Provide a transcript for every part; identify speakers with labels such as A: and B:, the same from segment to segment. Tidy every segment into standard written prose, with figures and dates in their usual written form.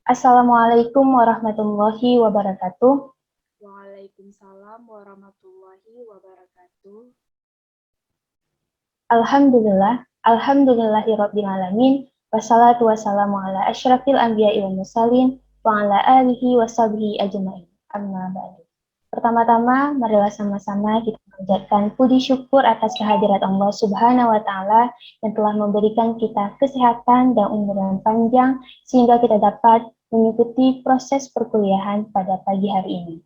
A: Assalamualaikum warahmatullahi wabarakatuh.
B: Waalaikumsalam warahmatullahi wabarakatuh.
A: Alhamdulillahirabbil alamin. Wassalatu wassalamu ala asyrafil anbiya'i wal mursalin wa ala alihi washabihi ajmain. Amma ba'du. Pertama-tama, marilah sama-sama kita panjatkan puji syukur atas kehadirat Allah Subhanahu wa taala yang telah memberikan kita kesehatan dan umur yang panjang sehingga kita dapat mengikuti proses perkuliahan pada pagi hari ini.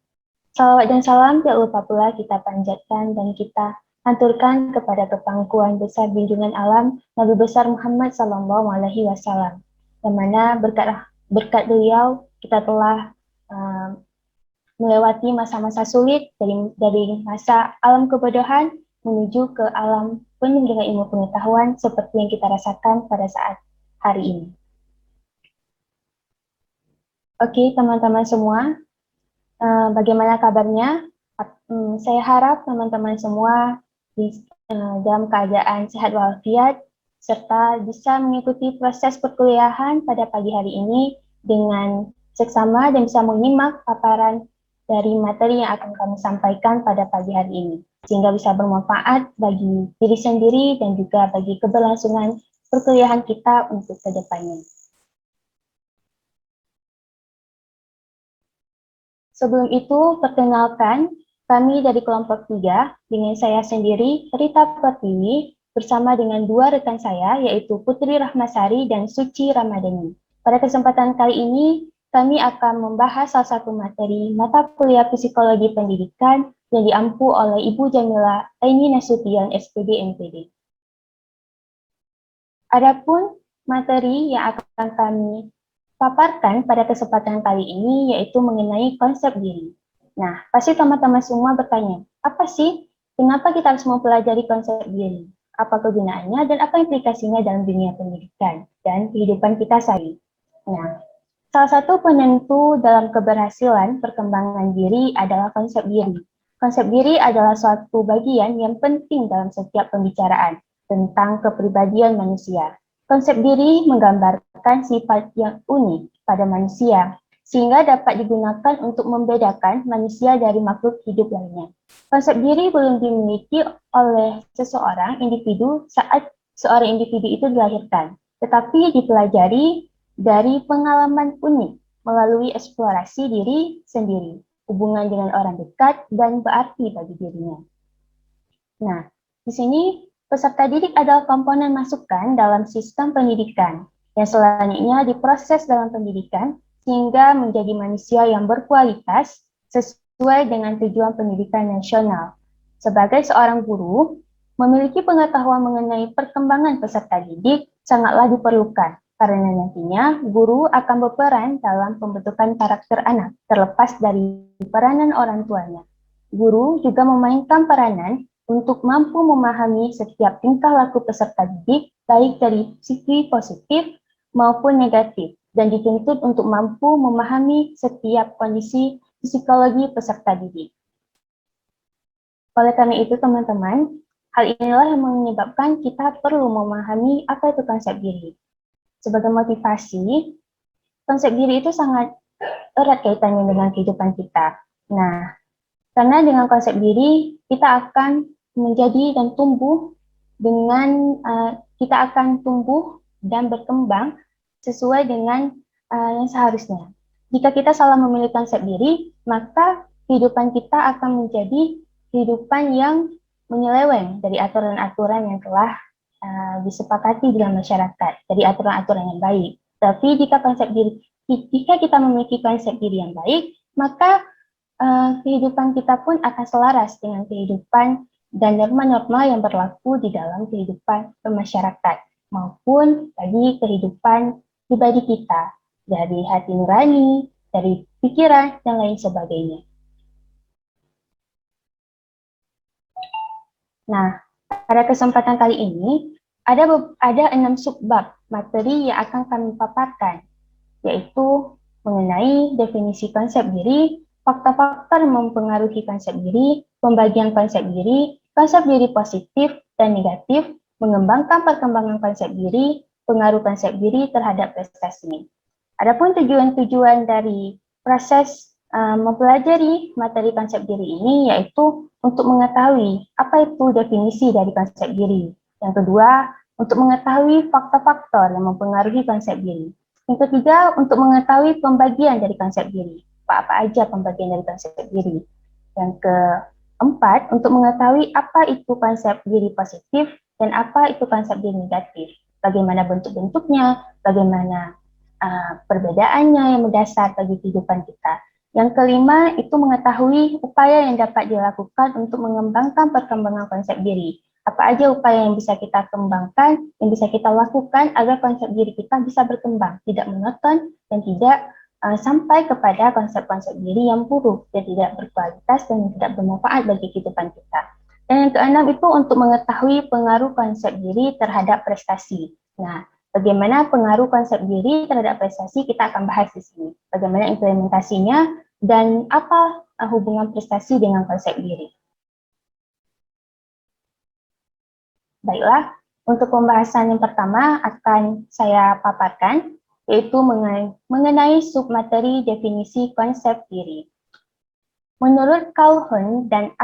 A: Salawat dan salam tak lupa pula kita panjatkan dan kita haturkan kepada kepangkuan besar junjungan alam Nabi besar Muhammad Sallallahu Alaihi Wasallam, yang mana berkat beliau kita telah uh, melewati masa-masa sulit dari masa alam kebodohan menuju ke alam penuh dengan ilmu pengetahuan seperti yang kita rasakan pada saat hari ini. Oke, teman-teman semua, bagaimana kabarnya? Saya harap teman-teman semua dalam keadaan sehat walafiat, serta bisa mengikuti proses perkuliahan pada pagi hari ini dengan seksama dan bisa menyimak paparan dari materi yang akan kami sampaikan pada pagi hari ini, sehingga bisa bermanfaat bagi diri sendiri dan juga bagi keberlangsungan perkuliahan kita untuk ke depannya. Sebelum itu, perkenalkan, kami dari kelompok 3, dengan saya sendiri, Rita Pertiwi, bersama dengan dua rekan saya, yaitu Putri Rahmasari dan Suci Ramadhani. Pada kesempatan kali ini, kami akan membahas salah satu materi mata kuliah psikologi pendidikan yang diampu oleh Ibu Jamila Aini Nasution, SPD MPD. Adapun materi yang akan kami paparkan pada kesempatan kali ini yaitu mengenai konsep diri. Nah, pasti teman-teman semua bertanya, apa sih? Kenapa kita harus mempelajari konsep diri? Apa kegunaannya dan apa implikasinya dalam dunia pendidikan dan kehidupan kita sehari? Nah, salah satu penentu dalam keberhasilan perkembangan diri adalah konsep diri. Konsep diri adalah suatu bagian yang penting dalam setiap pembicaraan tentang kepribadian manusia. Konsep diri menggambarkan sifat yang unik pada manusia, sehingga dapat digunakan untuk membedakan manusia dari makhluk hidup lainnya. Konsep diri belum dimiliki oleh seseorang individu saat seorang individu itu dilahirkan, tetapi dipelajari dari pengalaman unik melalui eksplorasi diri sendiri, hubungan dengan orang dekat, dan berarti bagi dirinya. Nah, di sini peserta didik adalah komponen masukan dalam sistem pendidikan yang selanjutnya diproses dalam pendidikan sehingga menjadi manusia yang berkualitas sesuai dengan tujuan pendidikan nasional. Sebagai seorang guru, memiliki pengetahuan mengenai perkembangan peserta didik sangatlah diperlukan karena nantinya guru akan berperan dalam pembentukan karakter anak terlepas dari peranan orang tuanya. Guru juga memainkan peranan untuk mampu memahami setiap tingkah laku peserta didik, baik dari sisi positif maupun negatif, dan dituntut untuk mampu memahami setiap kondisi psikologi peserta didik. Oleh karena itu, teman-teman, hal inilah yang menyebabkan kita perlu memahami apa itu konsep diri. Sebagai motivasi, konsep diri itu sangat erat kaitannya dengan kehidupan kita. Nah, karena dengan konsep diri, kita akan menjadi dan tumbuh kita akan tumbuh dan berkembang sesuai dengan yang seharusnya. Jika kita salah memilih konsep diri, maka kehidupan kita akan menjadi kehidupan yang menyeleweng dari aturan-aturan yang telah disepakati dalam masyarakat, dari aturan-aturan yang baik. Tapi jika kita memiliki konsep diri yang baik, maka kehidupan kita pun akan selaras dengan kehidupan dan norma-norma yang berlaku di dalam kehidupan bermasyarakat maupun bagi kehidupan pribadi kita, dari hati nurani, dari pikiran, dan lain sebagainya. Nah, pada kesempatan kali ini, ada 6 subbab materi yang akan kami paparkan, yaitu mengenai definisi konsep diri, fakta-fakta yang mempengaruhi konsep diri, pembagian konsep diri positif dan negatif, mengembangkan perkembangan konsep diri, pengaruh konsep diri terhadap prestasi. Adapun tujuan-tujuan dari proses mempelajari materi konsep diri ini yaitu untuk mengetahui apa itu definisi dari konsep diri. Yang kedua, untuk mengetahui faktor-faktor yang mempengaruhi konsep diri. Yang ketiga, untuk mengetahui pembagian dari konsep diri. Apa aja pembagian dari konsep diri. Yang keempat, untuk mengetahui apa itu konsep diri positif dan apa itu konsep diri negatif. Bagaimana bentuk-bentuknya, bagaimana perbedaannya yang mendasar bagi kehidupan kita. Yang kelima, itu mengetahui upaya yang dapat dilakukan untuk mengembangkan perkembangan konsep diri. Apa aja upaya yang bisa kita kembangkan, yang bisa kita lakukan agar konsep diri kita bisa berkembang, tidak monoton dan tidak sampai kepada konsep-konsep diri yang buruk dan tidak berkualitas dan tidak bermanfaat bagi kehidupan kita. Dan yang keenam itu untuk mengetahui pengaruh konsep diri terhadap prestasi. Nah, bagaimana pengaruh konsep diri terhadap prestasi kita akan bahas di sini. Bagaimana implementasinya dan apa hubungan prestasi dengan konsep diri. Baiklah, untuk pembahasan yang pertama akan saya paparkan, yaitu mengenai submateri definisi konsep diri. Menurut Calhoun dan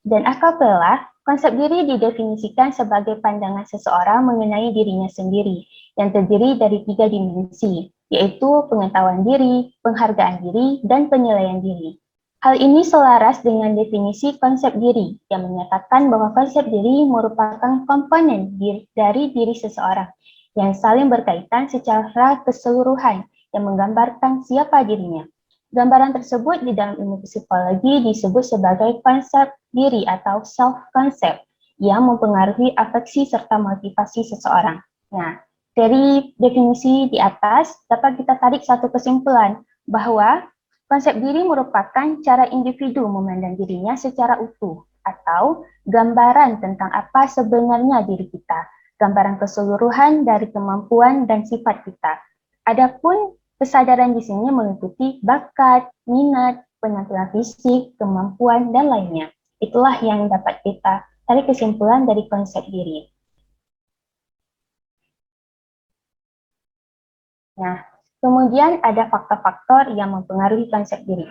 A: Acapella, konsep diri didefinisikan sebagai pandangan seseorang mengenai dirinya sendiri, yang terdiri dari 3 dimensi, yaitu pengetahuan diri, penghargaan diri, dan penilaian diri. Hal ini selaras dengan definisi konsep diri, yang menyatakan bahwa konsep diri merupakan komponen dari diri seseorang, yang saling berkaitan secara keseluruhan, yang menggambarkan siapa dirinya. Gambaran tersebut di dalam ilmu psikologi disebut sebagai konsep diri atau self-concept yang mempengaruhi afeksi serta motivasi seseorang. Nah, dari definisi di atas dapat kita tarik satu kesimpulan bahwa konsep diri merupakan cara individu memandang dirinya secara utuh atau gambaran tentang apa sebenarnya diri kita, gambaran keseluruhan dari kemampuan dan sifat kita. Adapun kesadaran di sini meliputi bakat, minat, penampilan fisik, kemampuan, dan lainnya. Itulah yang dapat kita tarik kesimpulan dari konsep diri. Nah, kemudian ada faktor-faktor yang mempengaruhi konsep diri.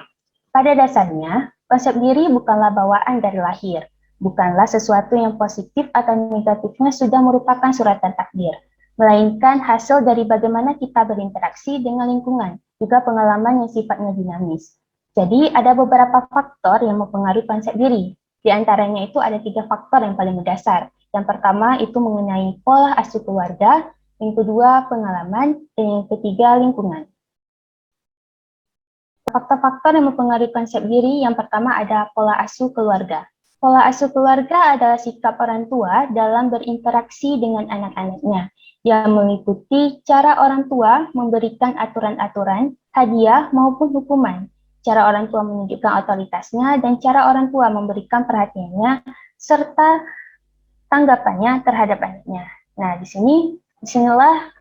A: Pada dasarnya, konsep diri bukanlah bawaan dari lahir, bukanlah sesuatu yang positif atau negatifnya sudah merupakan suratan takdir, melainkan hasil dari bagaimana kita berinteraksi dengan lingkungan, juga pengalaman yang sifatnya dinamis. Jadi, ada beberapa faktor yang mempengaruhi konsep diri. Di antaranya itu ada 3 faktor yang paling mendasar. Yang pertama itu mengenai pola asuh keluarga, yang kedua pengalaman, dan yang ketiga lingkungan. Faktor-faktor yang mempengaruhi konsep diri, yang pertama ada pola asuh keluarga. Pola asuh keluarga adalah sikap orang tua dalam berinteraksi dengan anak-anaknya, yang meliputi cara orang tua memberikan aturan-aturan, hadiah maupun hukuman, cara orang tua menunjukkan otoritasnya, dan cara orang tua memberikan perhatiannya, serta tanggapannya terhadap anaknya. Nah, disinilah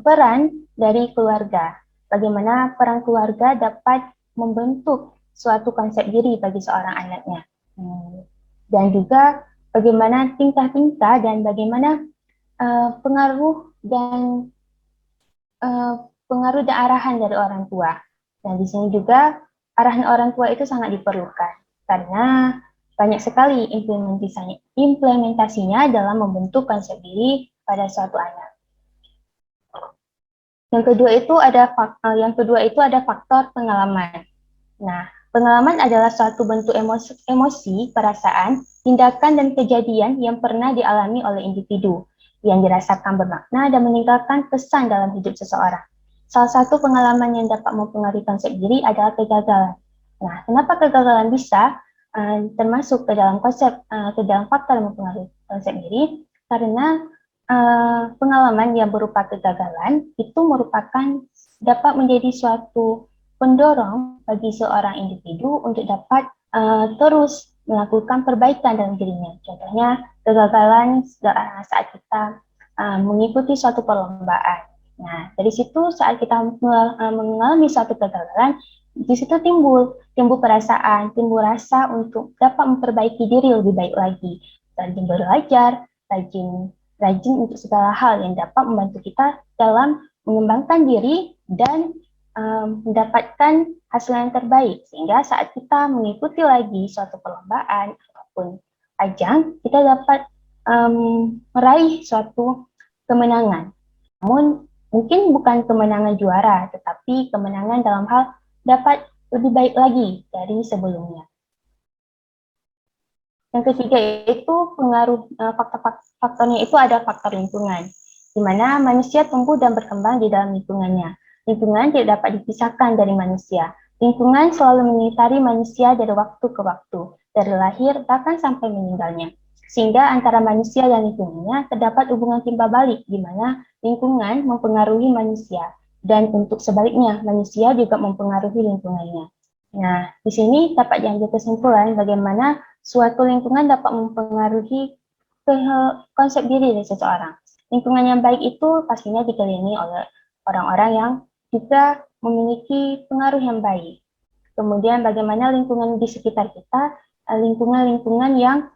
A: peran dari keluarga. Bagaimana peran keluarga dapat membentuk suatu konsep diri bagi seorang anaknya. Dan juga bagaimana tingkah-tingkah dan bagaimana pengaruh dan arahan dari orang tua. Nah, di sini juga arahan orang tua itu sangat diperlukan karena banyak sekali implementasinya dalam membentuk konsep diri pada suatu anak. Yang kedua itu ada faktor pengalaman. Nah, pengalaman adalah suatu bentuk emosi, perasaan, tindakan, dan kejadian yang pernah dialami oleh individu, yang dirasakan bermakna dan meninggalkan pesan dalam hidup seseorang. Salah satu pengalaman yang dapat mempengaruhi konsep diri adalah kegagalan. Nah, kenapa kegagalan bisa termasuk ke dalam faktor yang mempengaruhi konsep diri? Karena pengalaman yang berupa kegagalan itu merupakan dapat menjadi suatu pendorong bagi seorang individu untuk dapat terus melakukan perbaikan dalam dirinya. Contohnya, kegagalan saat kita mengikuti suatu perlombaan. Nah, dari situ saat kita mengalami suatu kegagalan, di situ timbul perasaan, timbul rasa untuk dapat memperbaiki diri lebih baik lagi. Rajin belajar, rajin untuk segala hal yang dapat membantu kita dalam mengembangkan diri dan mendapatkan hasil yang terbaik, sehingga saat kita mengikuti lagi suatu perlombaan ataupun ajang, kita dapat meraih suatu kemenangan. Namun mungkin bukan kemenangan juara, tetapi kemenangan dalam hal dapat lebih baik lagi dari sebelumnya. Yang ketiga itu pengaruh faktornya itu ada faktor lingkungan, di mana manusia tumbuh dan berkembang di dalam lingkungannya. Lingkungan tidak dapat dipisahkan dari manusia. Lingkungan selalu mengitari manusia dari waktu ke waktu, dari lahir bahkan sampai meninggalnya. Sehingga antara manusia dan lingkungannya terdapat hubungan timbal balik, di mana lingkungan mempengaruhi manusia, dan untuk sebaliknya, manusia juga mempengaruhi lingkungannya. Nah, di sini dapat diambil kesimpulan bagaimana suatu lingkungan dapat mempengaruhi konsep diri dari seseorang. Lingkungan yang baik itu pastinya dikelilingi oleh orang-orang yang juga memiliki pengaruh yang baik. Kemudian bagaimana lingkungan di sekitar kita, lingkungan-lingkungan yang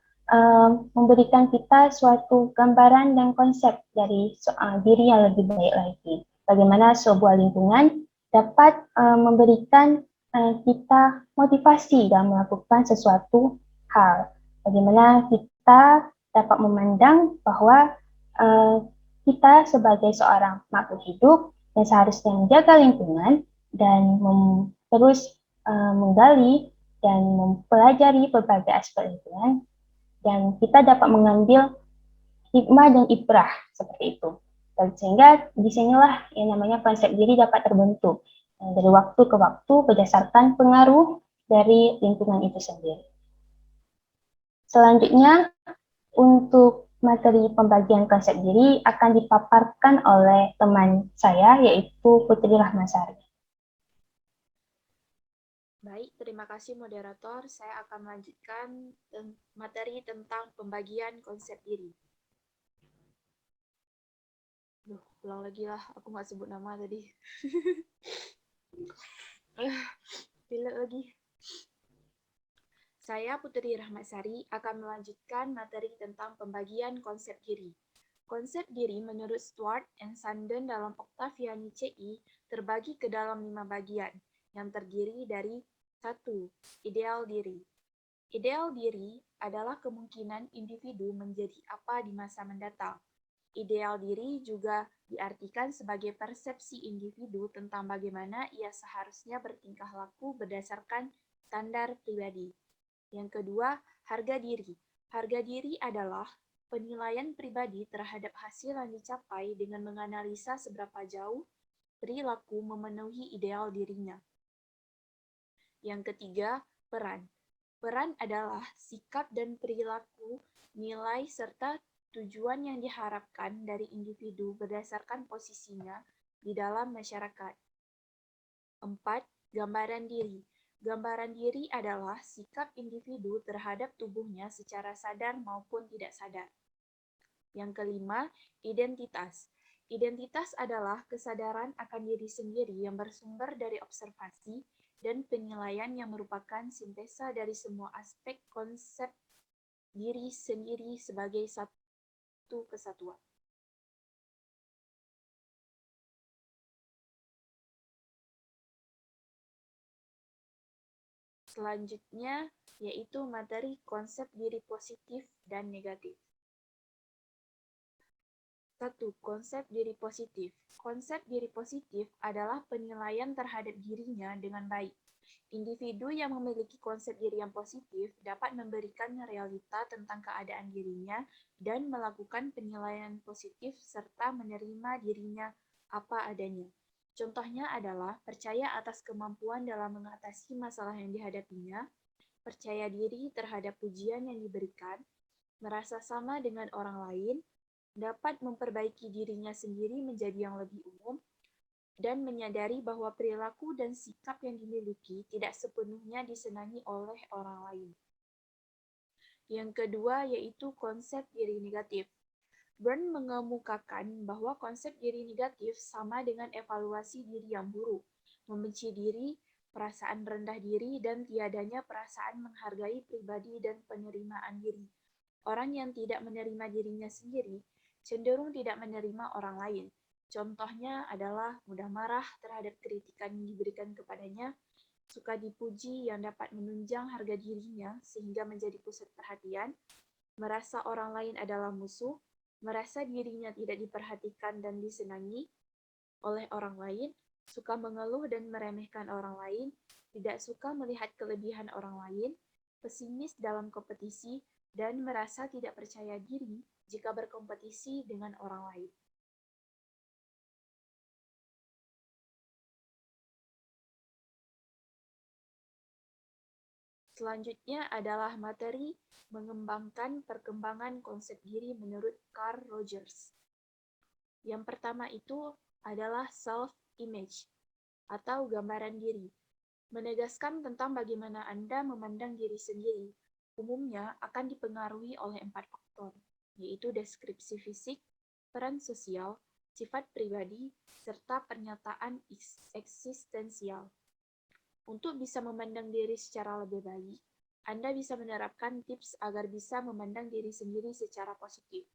A: memberikan kita suatu gambaran dan konsep dari diri yang lebih baik lagi. Bagaimana sebuah lingkungan dapat memberikan kita motivasi dalam melakukan sesuatu hal. Bagaimana kita dapat memandang bahwa kita sebagai seorang makhluk hidup yang seharusnya menjaga lingkungan dan terus menggali dan mempelajari berbagai aspek lingkungan, dan kita dapat mengambil hikmah dan ibrah seperti itu. Dan sehingga disinilah yang namanya konsep diri dapat terbentuk dari waktu ke waktu berdasarkan pengaruh dari lingkungan itu sendiri. Selanjutnya, untuk materi pembagian konsep diri akan dipaparkan oleh teman saya, yaitu Putri Rahmasari.
B: Baik, terima kasih moderator. Saya akan melanjutkan materi tentang pembagian konsep diri. Ulang lagi lah, aku nggak sebut nama tadi. Pilih lagi. Saya Putri Rahmasari akan melanjutkan materi tentang pembagian konsep diri. Konsep diri menurut Stuart and Sandon dalam Octaviani CI terbagi ke dalam 5 bagian yang terdiri dari 1. Ideal diri. Ideal diri adalah kemungkinan individu menjadi apa di masa mendatang. Ideal diri juga diartikan sebagai persepsi individu tentang bagaimana ia seharusnya bertingkah laku berdasarkan standar pribadi. Yang kedua, harga diri. Harga diri adalah penilaian pribadi terhadap hasil yang dicapai dengan menganalisa seberapa jauh perilaku memenuhi ideal dirinya. Yang ketiga, peran. Peran adalah sikap dan perilaku, nilai, serta tujuan yang diharapkan dari individu berdasarkan posisinya di dalam masyarakat. 4. Gambaran diri. Gambaran diri adalah sikap individu terhadap tubuhnya secara sadar maupun tidak sadar. Yang kelima, identitas. Identitas adalah kesadaran akan diri sendiri yang bersumber dari observasi dan penilaian yang merupakan sintesa dari semua aspek konsep diri sendiri sebagai satu kesatuan. Selanjutnya, yaitu materi konsep diri positif dan negatif. 1. Konsep diri positif. Konsep diri positif adalah penilaian terhadap dirinya dengan baik. Individu yang memiliki konsep diri yang positif dapat memberikan realita tentang keadaan dirinya dan melakukan penilaian positif serta menerima dirinya apa adanya. Contohnya adalah percaya atas kemampuan dalam mengatasi masalah yang dihadapinya, percaya diri terhadap pujian yang diberikan, merasa sama dengan orang lain, dapat memperbaiki dirinya sendiri menjadi yang lebih umum, dan menyadari bahwa perilaku dan sikap yang dimiliki tidak sepenuhnya disenangi oleh orang lain. Yang kedua yaitu konsep diri negatif. Byrne mengemukakan bahwa konsep diri negatif sama dengan evaluasi diri yang buruk, membenci diri, perasaan rendah diri, dan tiadanya perasaan menghargai pribadi dan penerimaan diri. Orang yang tidak menerima dirinya sendiri cenderung tidak menerima orang lain. Contohnya adalah mudah marah terhadap kritikan yang diberikan kepadanya, suka dipuji yang dapat menunjang harga dirinya sehingga menjadi pusat perhatian, merasa orang lain adalah musuh, merasa dirinya tidak diperhatikan dan disenangi oleh orang lain, suka mengeluh dan meremehkan orang lain, tidak suka melihat kelebihan orang lain, pesimis dalam kompetisi, dan merasa tidak percaya diri jika berkompetisi dengan orang lain. Selanjutnya adalah materi mengembangkan perkembangan konsep diri menurut Carl Rogers. Yang pertama itu adalah self-image atau gambaran diri. Menegaskan tentang bagaimana Anda memandang diri sendiri, umumnya akan dipengaruhi oleh 4 faktor, yaitu deskripsi fisik, peran sosial, sifat pribadi, serta pernyataan eksistensial. Untuk bisa memandang diri secara lebih baik, Anda bisa menerapkan tips agar bisa memandang diri sendiri secara positif.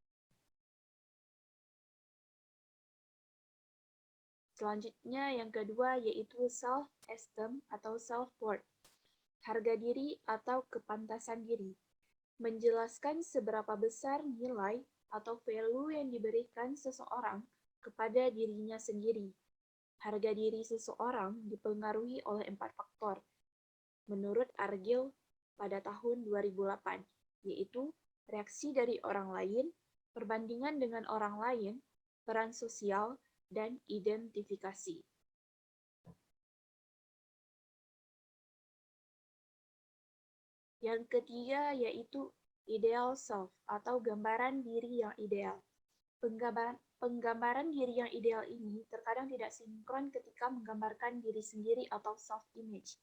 B: Selanjutnya yang kedua yaitu self-esteem atau self-worth, harga diri atau kepantasan diri. Menjelaskan seberapa besar nilai atau value yang diberikan seseorang kepada dirinya sendiri. Harga diri seseorang dipengaruhi oleh 4 faktor, menurut Argyll pada tahun 2008, yaitu reaksi dari orang lain, perbandingan dengan orang lain, peran sosial, dan identifikasi. Yang ketiga yaitu ideal self atau gambaran diri yang ideal. Penggambaran diri yang ideal ini terkadang tidak sinkron ketika menggambarkan diri sendiri atau self-image.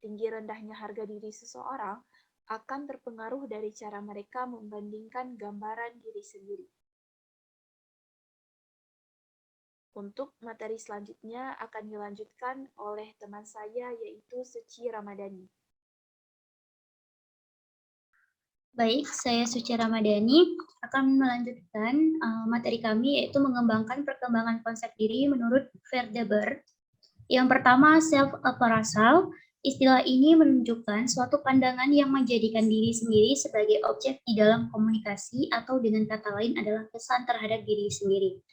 B: Tinggi rendahnya harga diri seseorang akan terpengaruh dari cara mereka membandingkan gambaran diri sendiri. Untuk materi selanjutnya akan dilanjutkan oleh teman saya yaitu Suci Ramadhani.
C: Baik, saya Suci Ramadhani akan melanjutkan materi kami yaitu mengembangkan perkembangan konsep diri menurut Verdeber. Yang pertama, self-appraisal. Istilah ini menunjukkan suatu pandangan yang menjadikan diri sendiri sebagai objek di dalam komunikasi atau dengan kata lain adalah kesan terhadap diri sendiri.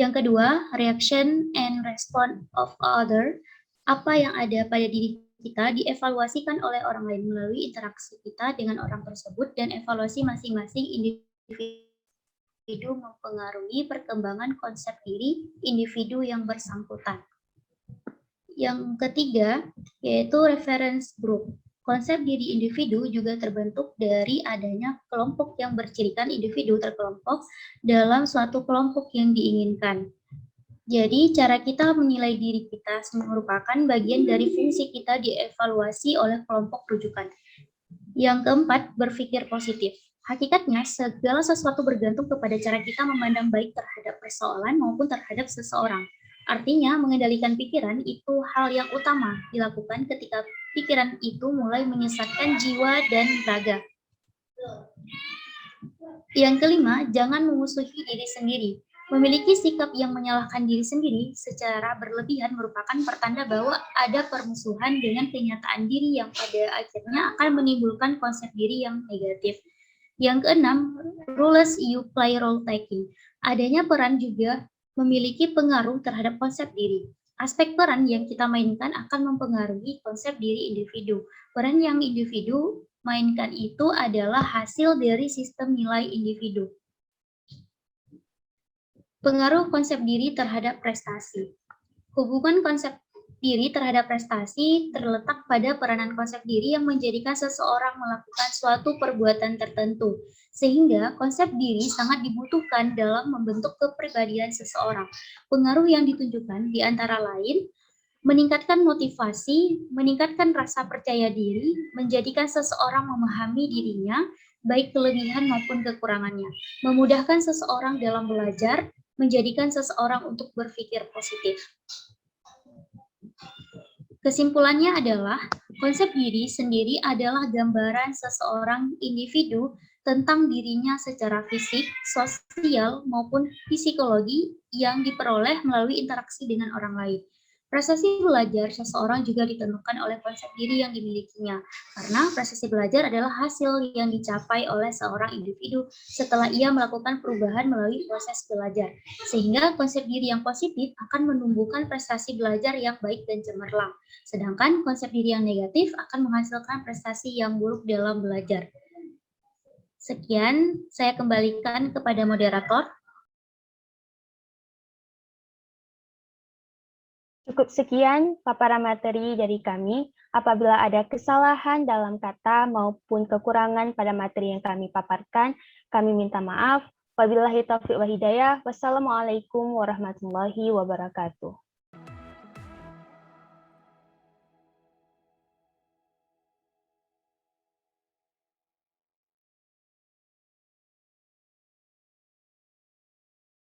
C: Yang kedua, reaction and response of other. Apa yang ada pada diri kita dievaluasikan oleh orang lain melalui interaksi kita dengan orang tersebut dan evaluasi masing-masing individu mempengaruhi perkembangan konsep diri individu yang bersangkutan. Yang ketiga, yaitu reference group. Konsep diri individu juga terbentuk dari adanya kelompok yang bercirikan individu terkelompok dalam suatu kelompok yang diinginkan. Jadi, cara kita menilai diri kita merupakan bagian dari fungsi kita dievaluasi oleh kelompok rujukan. Yang keempat, berpikir positif. Hakikatnya, segala sesuatu bergantung kepada cara kita memandang baik terhadap persoalan maupun terhadap seseorang. Artinya, mengendalikan pikiran itu hal yang utama dilakukan ketika pikiran itu mulai menyesatkan jiwa dan raga. Yang kelima, jangan memusuhi diri sendiri. Memiliki sikap yang menyalahkan diri sendiri secara berlebihan merupakan pertanda bahwa ada permusuhan dengan kenyataan diri yang pada akhirnya akan menimbulkan konsep diri yang negatif. Yang keenam, rules you play role taking. Adanya peran juga memiliki pengaruh terhadap konsep diri. Aspek peran yang kita mainkan akan mempengaruhi konsep diri individu. Peran yang individu mainkan itu adalah hasil dari sistem nilai individu. Pengaruh konsep diri terhadap prestasi. Hubungan konsep diri terhadap prestasi terletak pada peranan konsep diri yang menjadikan seseorang melakukan suatu perbuatan tertentu, sehingga konsep diri sangat dibutuhkan dalam membentuk kepribadian seseorang. Pengaruh yang ditunjukkan di antara lain, meningkatkan motivasi, meningkatkan rasa percaya diri, menjadikan seseorang memahami dirinya, baik kelebihan maupun kekurangannya, memudahkan seseorang dalam belajar, menjadikan seseorang untuk berpikir positif. Kesimpulannya adalah, konsep diri sendiri adalah gambaran seseorang individu tentang dirinya secara fisik, sosial, maupun psikologi yang diperoleh melalui interaksi dengan orang lain. Prestasi belajar seseorang juga ditentukan oleh konsep diri yang dimilikinya, karena prestasi belajar adalah hasil yang dicapai oleh seorang individu setelah ia melakukan perubahan melalui proses belajar, sehingga konsep diri yang positif akan menumbuhkan prestasi belajar yang baik dan cemerlang, sedangkan konsep diri yang negatif akan menghasilkan prestasi yang buruk dalam belajar. Sekian, saya kembalikan kepada moderator.
A: Cukup sekian paparan materi dari kami. Apabila ada kesalahan dalam kata maupun kekurangan pada materi yang kami paparkan, kami minta maaf. Wabillahi taufiq wa hidayah. Wassalamualaikum warahmatullahi wabarakatuh.